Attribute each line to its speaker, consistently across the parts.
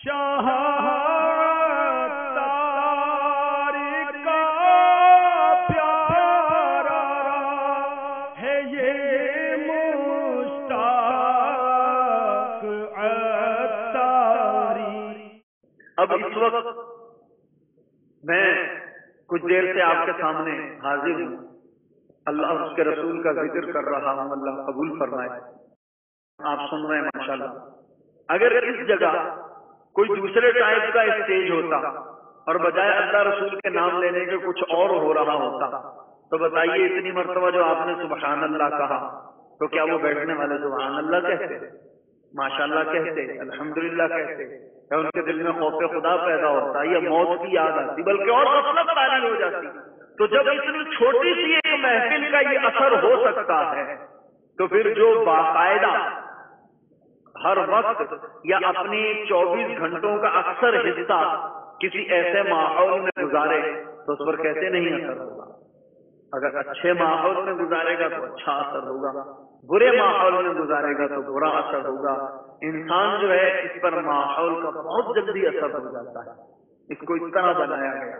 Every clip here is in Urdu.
Speaker 1: شاہ عطار کا پیارا ہے یہ مشتاق عطاری۔
Speaker 2: اب اس وقت میں کچھ دیر سے آپ کے سامنے حاضر ہوں، اللہ اور اس کے رسول کا ذکر کر رہا ہوں، اللہ قبول فرمائے۔ آپ سن رہے ہیں ماشاءاللہ۔ اگر اس جگہ کوئی دوسرے ٹائپ کا اسٹیج ہوتا اور بجائے اللہ رسول کے نام لینے کے کچھ اور ہو رہا ہوتا تو بتائیے اتنی مرتبہ جو آپ نے سبحان اللہ کہا تو کیا وہ بیٹھنے والے سبحان اللہ کہتے، ماشاءاللہ کہتے، الحمدللہ کہتے، یا ان کے دل میں خوف خدا پیدا ہوتا یا موت کی یاد آتی، بلکہ اور غفلت طاری ہو جاتی؟ تو جب اتنی چھوٹی سی ایک محفل کا یہ اثر ہو سکتا ہے تو پھر جو باقاعدہ ہر وقت یا اپنی 24 گھنٹوں کا اکثر حصہ کسی ایسے ماحول میں گزارے تو اس پر کیسے نہیں اثر ہوگا؟ اگر اچھے ماحول میں گزارے گا تو اچھا اثر ہوگا، برے ماحول میں گزارے گا تو برا اثر ہوگا۔ انسان جو ہے اس پر ماحول کا بہت جلدی اثر ہو جاتا ہے، اس کو اس طرح بنایا گیا۔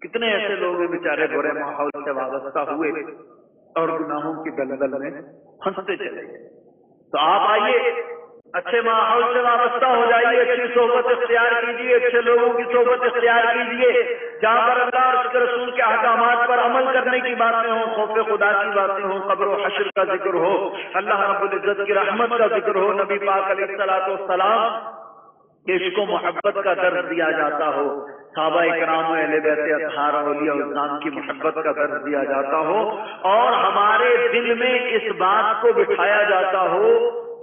Speaker 2: کتنے ایسے لوگ ہیں بیچارے برے ماحول سے وابستہ ہوئے اور گناہوں کی دلدل میں پھنستے چلے گئے۔ تو آپ آئیے، اچھے ماحول سے وابستہ ہو جائیے، اچھی صحبت اختیار کیجیے، اچھے لوگوں کی صحبت اختیار کیجیے، جہاں پر اللہ اور اس کے رسول کے احکامات پر عمل کرنے کی باتیں ہوں، خوف خدا کی باتیں ہوں، قبر و حشر کا ذکر ہو، اللہ رب العزت کی رحمت کا ذکر ہو، نبی پاک علیہ الصلوۃ والسلام کہ عشق و محبت کا درس دیا جاتا ہو، صحابہ اکرام و اہل بیت اطہار اولیاء الاسلام کی محبت کا درس دیا جاتا ہو، اور ہمارے دل میں اس بات کو بٹھایا جاتا ہو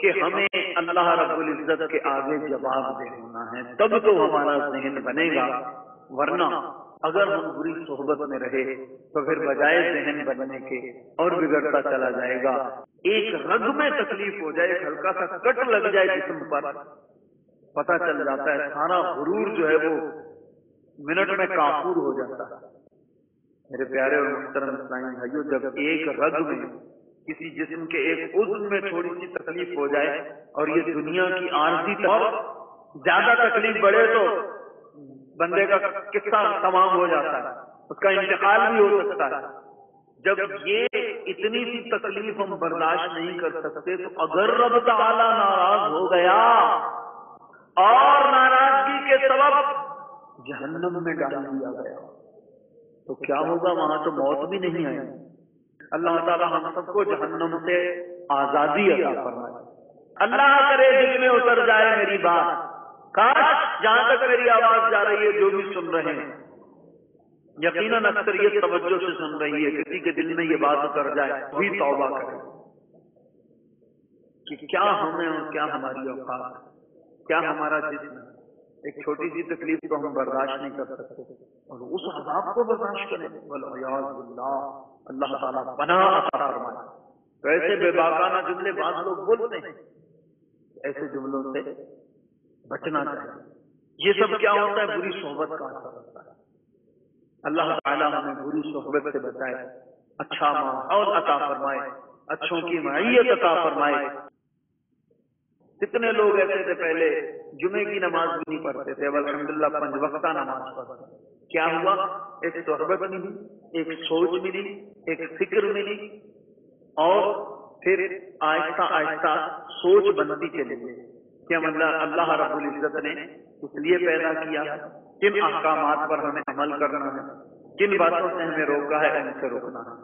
Speaker 2: کہ ہمیں اللہ رب العزت کے آگے جواب دے ہونا ہے، تب تو ہمارا ذہن بنے گا۔ ورنہ اگر ہم بری صحبت میں رہے تو پھر بجائے ذہن بننے کے اور بگڑتا چلا جائے گا۔ ایک رگ میں تکلیف ہو جائے، ایک ہلکا سا کٹ لگ جائے جسم پر، پتہ چل جاتا ہے سارا غرور جو ہے وہ منٹ میں کافور ہو جاتا ہے۔ میرے پیارے اور محترم اسلامی بھائیوں، جب ایک رگ میں کسی جسم کے ایک عضو میں تھوڑی سی تکلیف ہو جائے اور یہ دنیا کی عارضی اور زیادہ تکلیف بڑھے تو بندے کا قصہ تمام ہو جاتا ہے، اس کا انتقال بھی ہو سکتا ہے۔ جب یہ اتنی سی تکلیف ہم برداشت نہیں کر سکتے تو اگر رب تعالی ناراض ہو گیا اور ناراضگی کے سبب جہنم میں ڈال دیا گیا تو کیا ہوگا؟ وہاں تو موت بھی نہیں آئے۔ اللہ تعالی ہم سب کو جہنم سے آزادی عطا فرمائے۔ اللہ کرے دل میں اتر جائے میری بات، کاش جہاں تک میری آواز جا رہی ہے جو بھی سن رہے ہیں یقیناً اکثریت توجہ سے سن رہی ہے، کسی کے دل میں یہ بات اتر جائے وہی توبہ کرے کہ کیا ہمیں اور کیا ہماری اوقات، کیا ہمارا جسم ہے۔ ایک چھوٹی سی تکلیف کو ہم برداشت نہیں کر سکتے اور اس عذاب کو برداشت کریں، والعیاذ باللہ، اللہ تعالیٰ پناہ عطا فرمائے۔ تو ایسے بے باکانہ جملے بعض لوگ بولتے ہیں، ایسے جملوں سے بچنا چاہیے۔ یہ سب کیا ہوتا ہے؟ بری صحبت کا اثر ہوتا ہے۔ اللہ تعالیٰ ہمیں بری صحبت سے بچائے، اچھا ماحول عطا فرمائے، اچھوں کی معیت عطا فرمائے۔ کتنے لوگ ایسے تھے پہلے جمعے کی نماز بھی نہیں پڑھتے تھے، اب الحمدللہ 5 وقتہ نماز پڑھتے ہیں۔ کیا ہوا؟ ایک صحبت ملی، ایک سوچ ملی، ایک فکر ملی، اور پھر آہستہ آہستہ سوچ بنتی چلی گئی کہ اللہ رب العزت نے اس لیے پیدا کیا، کن احکامات پر ہمیں عمل کرنا ہے، کن باتوں سے ہمیں روکا ہے ان سے روکنا ہے۔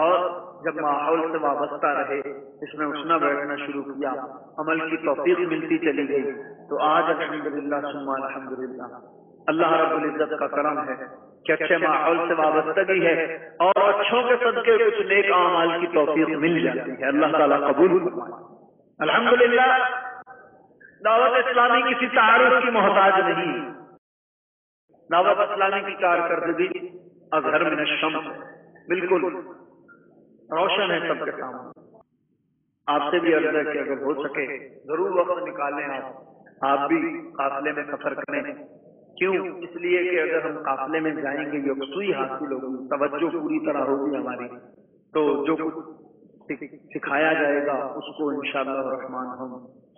Speaker 2: اور جب ماحول سے وابستہ رہے، اس میں اٹھنا بیٹھنا شروع کیا، عمل کی توفیق ملتی چلی گئی، تو آج الحمدللہ ثم الحمدللہ اللہ رب العزت کا کرم ہے کہ اچھے ماحول سے وابستگی ہے اور اچھوں کے صدقے کچھ نیک اعمال کی توفیق مل جاتی ہے۔ اللہ تعالیٰ قبول فرمائے۔ الحمدللہ دعوت اسلامی کسی تعارف کی محتاج نہیں، دعوت اسلامی کی کارکردگی اظہر من الشمس بالکل روشن ہے سب کے سامنے۔ آپ سے بھی عرض ہے کہ اگر ہو سکے ضرور وقت نکالیں، آپ بھی قافلے میں سفر کریں۔ کیوں؟ اس لیے کہ اگر ہم قافلے میں جائیں گے یکسوئی حاصل ہوگی، توجہ پوری طرح ہوگی ہماری، تو جو کچھ سکھایا جائے گا اس کو انشاءاللہ الرحمن ہم